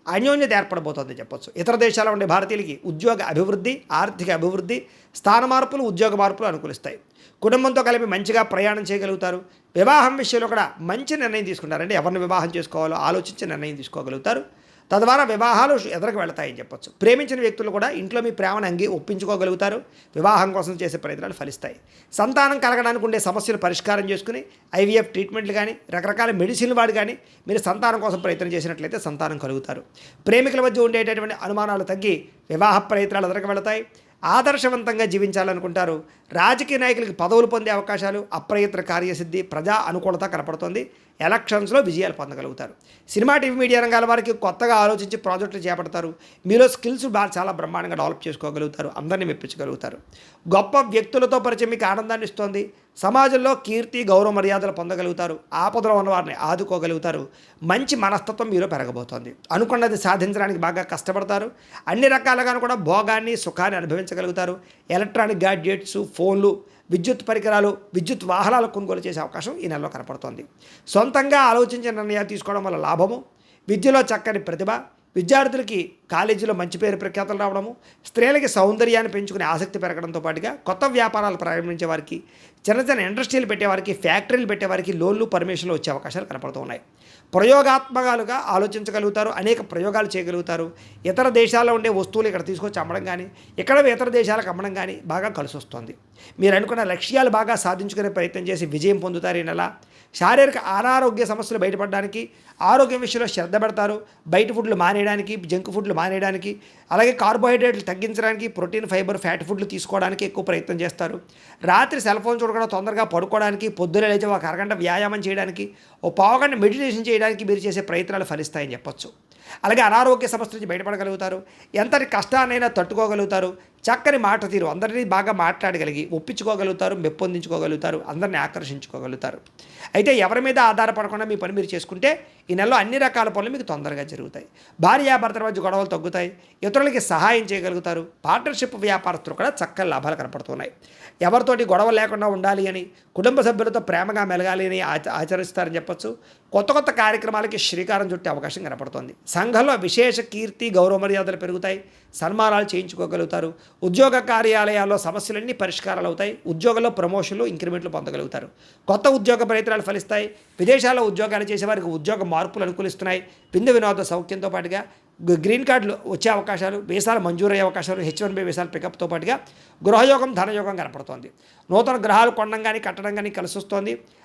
అన్యోన్యత ఏర్పడబోతోంది చెప్పొచ్చు. ఇతర దేశాల్లో ఉండే భారతీయులకి ఉద్యోగ అభివృద్ధి, ఆర్థిక అభివృద్ధి, స్థాన మార్పులు, ఉద్యోగ మార్పులు అనుకూలిస్తాయి. కుటుంబంతో కలిపి మంచిగా ప్రయాణం చేయగలుగుతారు. వివాహం విషయంలో కూడా మంచి నిర్ణయం తీసుకుంటారండి. ఎవరిని వివాహం చేసుకోవాలో ఆలోచించి నిర్ణయం తీసుకోగలుగుతారు. తద్వారా వివాహాలు ఎదురుకు వెళతాయని చెప్పొచ్చు. ప్రేమించిన వ్యక్తులు కూడా ఇంట్లో మీ ప్రేమను ఒప్పించుకోగలుగుతారు. వివాహం కోసం చేసే ప్రయత్నాలు ఫలిస్తాయి. సంతానం కలగడానికి ఉండే సమస్యలు పరిష్కారం చేసుకుని ఐవీఎఫ్ ట్రీట్మెంట్లు కానీ, రకరకాల మెడిసిన్లు వాడి కానీ మీరు సంతానం కోసం ప్రయత్నం చేసినట్లయితే సంతానం కలుగుతారు. ప్రేమికుల మధ్య ఉండేటటువంటి అనుమానాలు తగ్గి వివాహ ప్రయత్నాలు ఎదురుకు వెళతాయి. ఆదర్శవంతంగా జీవించాలనుకుంటారు. రాజకీయ నాయకులకి పదవులు పొందే అవకాశాలు, అప్రయత్న కార్యసిద్ధి, ప్రజా అనుకూలత కనపడుతోంది. ఎలక్షన్స్లో విజయాలు పొందగలుగుతారు. సినిమా, టీవీ, మీడియా రంగాల వారికి కొత్తగా ఆలోచించి ప్రాజెక్టులు చేపడతారు. మీలో స్కిల్స్ చాలా బ్రహ్మాండంగా డెవలప్ చేసుకోగలుగుతారు. అందరినీ మెప్పించగలుగుతారు. గొప్ప వ్యక్తులతో పరిచయం మీకు ఆనందాన్ని ఇస్తుంది. సమాజంలో కీర్తి, గౌరవ మర్యాదలు పొందగలుగుతారు. ఆపదలో ఉన్న వారిని ఆదుకోగలుగుతారు. మంచి మనస్తత్వం మీలో పెరగబోతోంది. అనుకున్నది సాధించడానికి బాగా కష్టపడతారు. అన్ని రకాలుగాను కూడా భోగాన్ని, సుఖాన్ని అనుభవించగలుగుతారు. ఎలక్ట్రానిక్ గ్యాడ్జెట్స్, ఫోన్లు, విద్యుత్ పరికరాలు, విద్యుత్ వాహనాలు కొనుగోలు చేసే అవకాశం ఈ నెలలో కనపడుతోంది. సొంతంగా ఆలోచించిన నిర్ణయాలు తీసుకోవడం వల్ల లాభము. విద్యలో చక్కని ప్రతిభ, విద్యార్థులకి కాలేజీలో మంచి పేరు ప్రఖ్యాతలు రావడము, స్త్రీలకి సౌందర్యాన్ని పెంచుకునే ఆసక్తి పెరగడంతో పాటుగా కొత్త వ్యాపారాలు ప్రారంభించే వారికి, చిన్న చిన్న ఇండస్ట్రీలు పెట్టేవారికి, ఫ్యాక్టరీలు పెట్టేవారికి లోన్లు, పర్మిషన్లు వచ్చే అవకాశాలు కనపడుతూ ఉన్నాయి. ప్రయోగాత్మకాలుగా ఆలోచించగలుగుతారు. అనేక ప్రయోగాలు చేయగలుగుతారు. ఇతర దేశాల్లో ఉండే వస్తువులు ఇక్కడ తీసుకొచ్చి అమ్మడం కానీ, ఇక్కడ ఇతర దేశాలకు అమ్మడం కానీ బాగా కలిసి వస్తుంది. మీరు అనుకున్న లక్ష్యాలు బాగా సాధించుకునే ప్రయత్నం చేసి విజయం పొందుతారు. ఈ నెల శారీరక అనారోగ్య సమస్యలు బయటపడడానికి, ఆరోగ్యం విషయంలో శ్రద్ధ పెడతారు. బయట ఫుడ్లు మానేయడానికి, జంక్ ఫుడ్లు మానేయడానికి, అలాగే కార్బోహైడ్రేట్లు తగ్గించడానికి, ప్రోటీన్, ఫైబర్, ఫ్యాట్ ఫుడ్లు తీసుకోవడానికి ఎక్కువ ప్రయత్నం చేస్తారు. రాత్రి సెల్ ఫోన్ చూడకుండా తొందరగా పడుకోవడానికి, పొద్దున లేచి ఒక అరగంట వ్యాయామం చేయడానికి, ఓ పావుగంట మెడిటేషన్ చేయడానికి మీరు చేసే ప్రయత్నాలు ఫలిస్తాయని చెప్పొచ్చు. అలాగే అనారోగ్య సమస్య నుంచి బయటపడగలుగుతారు. ఎంతటి కష్టాన్నైనా తట్టుకోగలుగుతారు. చక్కని మాట తీరు, అందరినీ బాగా మాట్లాడగలిగి ఒప్పించుకోగలుగుతారు, మెప్పొందించుకోగలుగుతారు, అందరినీ ఆకర్షించుకోగలుగుతారు. అయితే ఎవరి మీద ఆధారపడకుండా మీ పని మీరు చేసుకుంటే ఈ నెలలో అన్ని రకాల పనులు మీకు తొందరగా జరుగుతాయి. భార్యాభర్తల మధ్య గొడవలు తగ్గుతాయి. ఇతరులకి సహాయం చేయగలుగుతారు. పార్ట్నర్షిప్ వ్యాపారస్తులు కూడా చక్కని లాభాలు కనపడుతున్నాయి. ఎవరితోటి గొడవ లేకుండా ఉండాలి అని, కుటుంబ సభ్యులతో ప్రేమగా మెలగాలి అని ఆచరిస్తారని చెప్పొచ్చు. కొత్త కొత్త కార్యక్రమాలకి శ్రీకారం చుట్టే అవకాశం కనపడుతుంది. సంఘంలో విశేష కీర్తి, గౌరవ మర్యాదలు పెరుగుతాయి. సన్మానాలు చేయించుకోగలుగుతారు. ఉద్యోగ కార్యాలయాల్లో సమస్యలన్నీ పరిష్కారాలు అవుతాయి. ఉద్యోగంలో ప్రమోషన్లు, ఇంక్రిమెంట్లు పొందగలుగుతారు. కొత్త ఉద్యోగ ప్రయత్నాలు ఫలిస్తాయి. విదేశాల్లో ఉద్యోగాలు చేసేవారికి ఉద్యోగ మార్పులు అనుకూలిస్తున్నాయి. విందు వినోద సౌఖ్యంతో పాటుగా గ్రీన్ కార్డులు వచ్చే అవకాశాలు, వీసాలు మంజూరయ్యే అవకాశాలు, H1B వీసాలు పికప్తో పాటుగా గృహయోగం, ధనయోగం కనపడుతోంది. నూతన గ్రహాలు కొనడం కానీ, కట్టడం కానీ కలిసి వస్తోంది.